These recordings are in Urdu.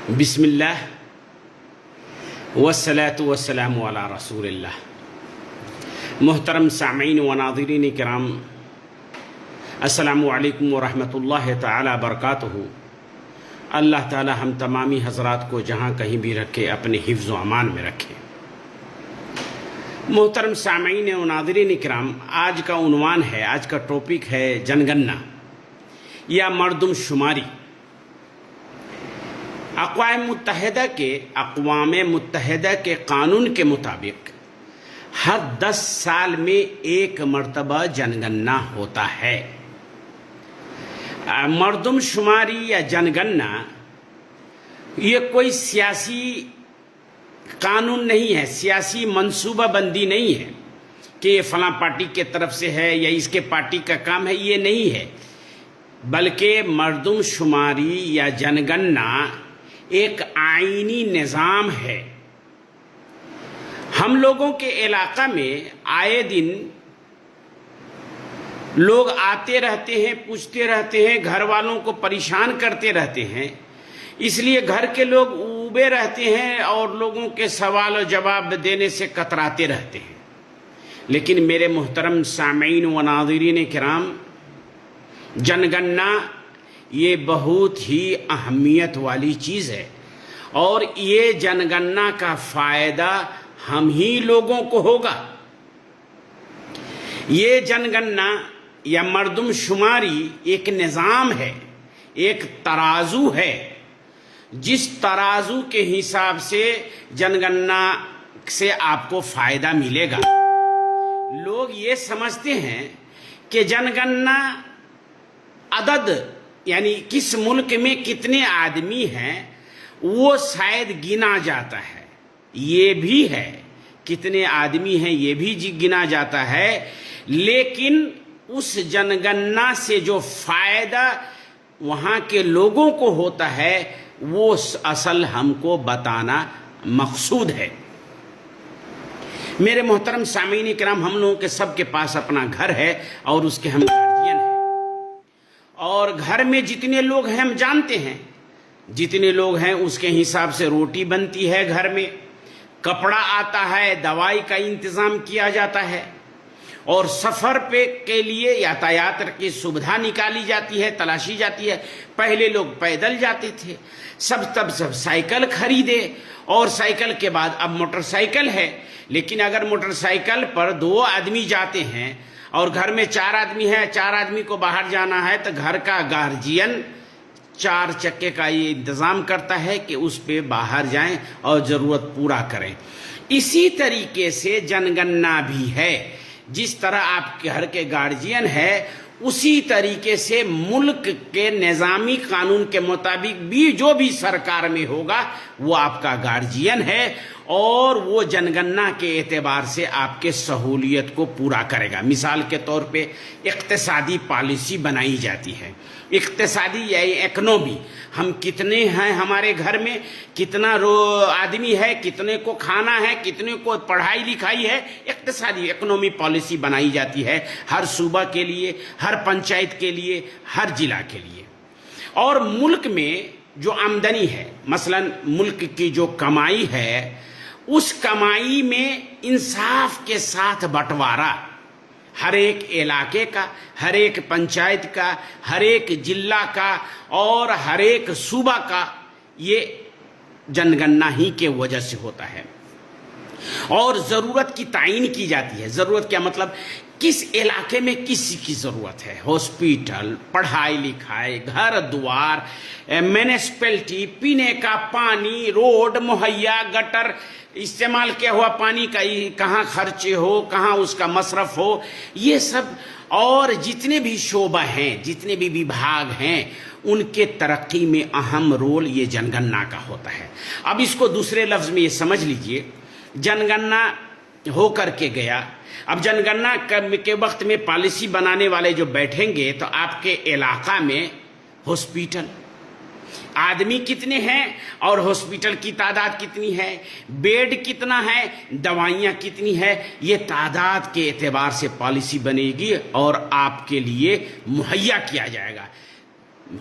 بسم اللہ والصلاة والسلام علی رسول اللہ۔ محترم سامعین و ناظرین کرام، السلام علیکم ورحمۃ اللہ تعالی وبرکاتہ۔ اللہ تعالی ہم تمامی حضرات کو جہاں کہیں بھی رکھے اپنے حفظ و امان میں رکھے۔ محترم سامعین و ناظرین کرام، آج کا عنوان ہے، آج کا ٹاپک ہے جنگننا یا مردم شماری۔ اقوام متحدہ کے قانون کے مطابق ہر 10 سال میں ایک مرتبہ جنگننا ہوتا ہے۔ مردم شماری یا جنگننا یہ کوئی سیاسی قانون نہیں ہے، سیاسی منصوبہ بندی نہیں ہے کہ یہ فلاں پارٹی کے طرف سے ہے یا اس کے پارٹی کا کام ہے، یہ نہیں ہے، بلکہ مردم شماری یا جنگننا ایک آئینی نظام ہے۔ ہم لوگوں کے علاقہ میں آئے دن لوگ آتے رہتے ہیں، پوچھتے رہتے ہیں، گھر والوں کو پریشان کرتے رہتے ہیں، اس لیے گھر کے لوگ اوبے رہتے ہیں اور لوگوں کے سوال و جواب دینے سے کتراتے رہتے ہیں۔ لیکن میرے محترم سامعین و ناظرین کرام، جنگننا یہ بہت ہی اہمیت والی چیز ہے، اور یہ جنگننا کا فائدہ ہم ہی لوگوں کو ہوگا۔ یہ جنگننا یا مردم شماری ایک نظام ہے، ایک ترازو ہے، جس ترازو کے حساب سے جنگننا سے آپ کو فائدہ ملے گا۔ لوگ یہ سمجھتے ہیں کہ جنگننا عدد یعنی کس ملک میں کتنے آدمی ہیں وہ شاید گنا جاتا ہے، یہ بھی ہے، کتنے آدمی ہیں یہ بھی گنا جاتا ہے، لیکن اس جنگننا سے جو فائدہ وہاں کے لوگوں کو ہوتا ہے وہ اصل ہم کو بتانا مقصود ہے۔ میرے محترم سامعین کرام، ہم لوگوں کے سب کے پاس اپنا گھر ہے اور اس کے ہم گارڈین ہیں، اور گھر میں جتنے لوگ ہیں ہم جانتے ہیں، جتنے لوگ ہیں اس کے حساب سے روٹی بنتی ہے، گھر میں کپڑا آتا ہے، دوائی کا انتظام کیا جاتا ہے، اور سفر کے لیے یاتایات کی سویدھا نکالی جاتی ہے، تلاشی جاتی ہے۔ پہلے لوگ پیدل جاتے تھے، تب سائیکل خریدے، اور سائیکل کے بعد اب موٹر سائیکل ہے، لیکن اگر موٹر سائیکل پر 2 آدمی جاتے ہیں اور گھر میں 4 آدمی ہیں، 4 آدمی کو باہر جانا ہے تو گھر کا گارجین 4 چکے کا یہ انتظام کرتا ہے کہ اس پہ باہر جائیں اور ضرورت پورا کریں۔ اسی طریقے سے جنگننا بھی ہے، جس طرح آپ گھر کے گارجین ہے، اسی طریقے سے ملک کے نظامی قانون کے مطابق بھی جو بھی سرکار میں ہوگا وہ آپ کا گارجین ہے، اور وہ جنگننا کے اعتبار سے آپ کے سہولیت کو پورا کرے گا۔ مثال کے طور پہ اقتصادی پالیسی بنائی جاتی ہے، اقتصادی یا اکنومی، ہم کتنے ہیں ہمارے گھر میں، کتنا آدمی ہے، کتنے کو کھانا ہے، کتنے کو پڑھائی لکھائی ہے، اقتصادی اکنومی پالیسی بنائی جاتی ہے ہر صوبہ کے لیے، ہر پنچایت کے لیے، ہر ضلع کے لیے۔ اور ملک میں جو آمدنی ہے، مثلا ملک کی جو کمائی ہے، اس کمائی میں انصاف کے ساتھ بٹوارا، ہر ایک علاقے کا، ہر ایک پنچایت کا، ہر ایک ضلع کا اور ہر ایک صوبہ کا، یہ جنگننا ہی کے وجہ سے ہوتا ہے۔ اور ضرورت کی تعین کی جاتی ہے۔ ضرورت کیا مطلب؟ کس علاقے میں کسی کی ضرورت ہے، ہاسپیٹل، پڑھائی لکھائی، گھر دوار، میونسپلٹی، پینے کا پانی، روڈ مہیا، گٹر، استعمال کیا ہوا پانی کا کہاں خرچے ہو، کہاں اس کا مصرف ہو، یہ سب، اور جتنے بھی شعبہ ہیں، جتنے بھی وبھاگ ہیں، ان کے ترقی میں اہم رول یہ جنگننا کا ہوتا ہے۔ اب اس کو دوسرے لفظ میں یہ سمجھ لیجئے، جنگننا ہو کر کے گیا، اب جنگننا کے وقت میں پالیسی بنانے والے جو بیٹھیں گے تو آپ کے علاقہ میں ہاسپیٹل، آدمی کتنے ہیں اور ہاسپیٹل کی تعداد کتنی ہے، بیڈ کتنا ہے، دوائیاں کتنی ہے، یہ تعداد کے اعتبار سے پالیسی بنے گی اور آپ کے لیے مہیا کیا جائے گا۔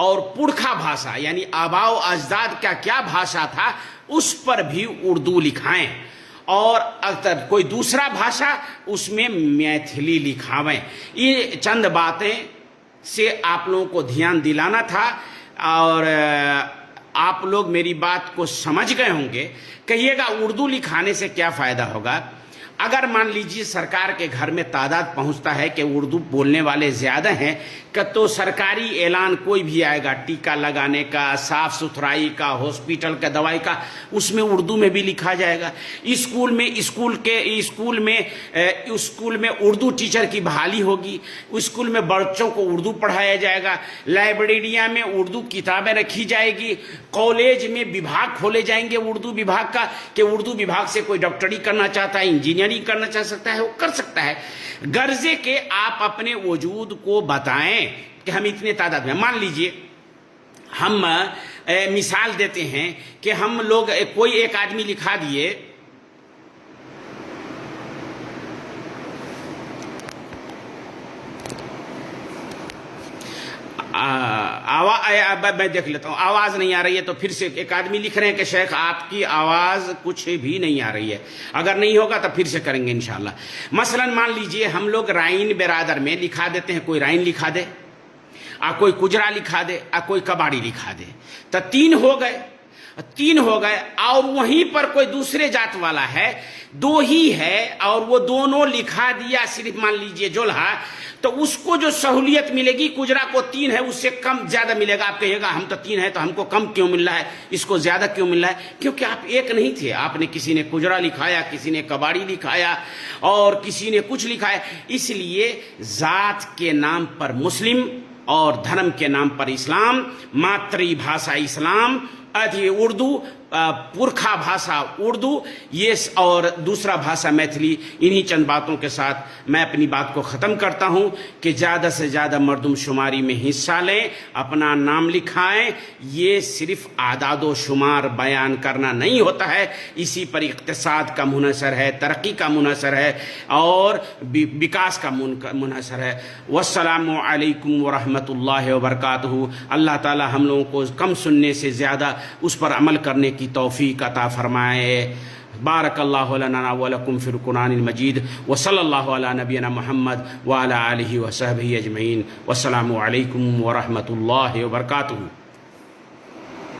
اور پرکھا بھاشا یعنی آباء و اجداد کا کیا بھاشا تھا اس پر بھی اردو لکھائیں، اور اگر کوئی دوسرا بھاشا اس میں میتھلی لکھاویں۔ یہ چند باتیں سے آپ لوگوں کو دھیان دلانا تھا، اور آپ لوگ میری بات کو سمجھ گئے ہوں گے۔ کہیے گا اردو لکھانے سے کیا فائدہ ہوگا؟ اگر مان لیجیے سرکار کے گھر میں تعداد پہنچتا ہے کہ اردو بولنے والے زیادہ ہیں کہ تو سرکاری اعلان کوئی بھی آئے گا، ٹیکہ لگانے کا، صاف ستھرائی کا، ہاسپٹل کا، دوائی کا، اس میں اردو میں بھی لکھا جائے گا۔ اسکول میں اردو ٹیچر کی بحالی ہوگی، اسکول میں بچوں کو اردو پڑھایا جائے گا، لائبریریاں میں اردو کتابیں رکھی جائے گی، کالج میں وبھاگ کھولے جائیں گے اردو وبھاگ کا، کہ اردو وبھاگ سے کوئی ڈاکٹری کرنا چاہتا ہے، انجینئرنگ کرنا چاہ سکتا ہے، وہ کر سکتا ہے۔ غرضے کہ آپ اپنے وجود کو بتائیں کہ ہم اتنے تعداد میں، مان لیجئے ہم مثال دیتے ہیں کہ ہم لوگ کوئی ایک آدمی لکھا دیے میں دیکھ لیتا ہوں آواز نہیں آ رہی ہے، تو پھر سے ایک آدمی لکھ رہے ہیں کہ شیخ آپ کی آواز کچھ بھی نہیں آ رہی ہے، اگر نہیں ہوگا تو پھر سے کریں گے انشاءاللہ۔ مثلا مان لیجئے ہم لوگ رائن برادر میں لکھا دیتے ہیں، کوئی رائن لکھا دے، کوئی کجرا لکھا دے، کوئی کباڑی لکھا دے، تو تین ہو گئے، اور وہیں پر کوئی دوسرے جات والا ہے، دو ہی ہے، اور وہ دونوں لکھا دیا صرف مان لیجئے جولہا، تو اس کو جو سہولیت ملے گی کجرا کو تین ہے اس سے کم زیادہ ملے گا۔ آپ کہیے گا ہم تو تین ہیں تو ہم کو کم کیوں مل رہا ہے، اس کو زیادہ کیوں مل رہا ہے؟ کیونکہ آپ ایک نہیں تھے، آپ نے کسی نے کجرا لکھایا، کسی نے کباڑی لکھایا، اور کسی نے کچھ لکھایا۔ اس لیے ذات کے نام پر مسلم اور دھرم کے نام پر اسلام، ماتری بھاشا اسلام، اردو، پرکھا بھاشا اردو، یہ اور دوسرا بھاشا میتھلی۔ انہی چند باتوں کے ساتھ میں اپنی بات کو ختم کرتا ہوں کہ زیادہ سے زیادہ مردم شماری میں حصہ لیں، اپنا نام لکھائیں۔ یہ صرف اعداد و شمار بیان کرنا نہیں ہوتا ہے، اسی پر اقتصاد کا منحصر ہے، ترقی کا منحصر ہے، اور وکاس کا منحصر ہے۔ والسلام علیکم ورحمۃ اللہ وبرکاتہ۔ اللہ تعالی ہم لوگوں کو کم سننے سے زیادہ اس پر عمل کرنے کی توفیق عطا فرمائے۔ بارک اللہ لنا ولکم فی القرآن المجید، وصلی اللہ علی نبینا محمد وعلی آلہ وصحبہ اجمعین۔ والسلام علیکم ورحمۃ اللہ وبرکاتہ۔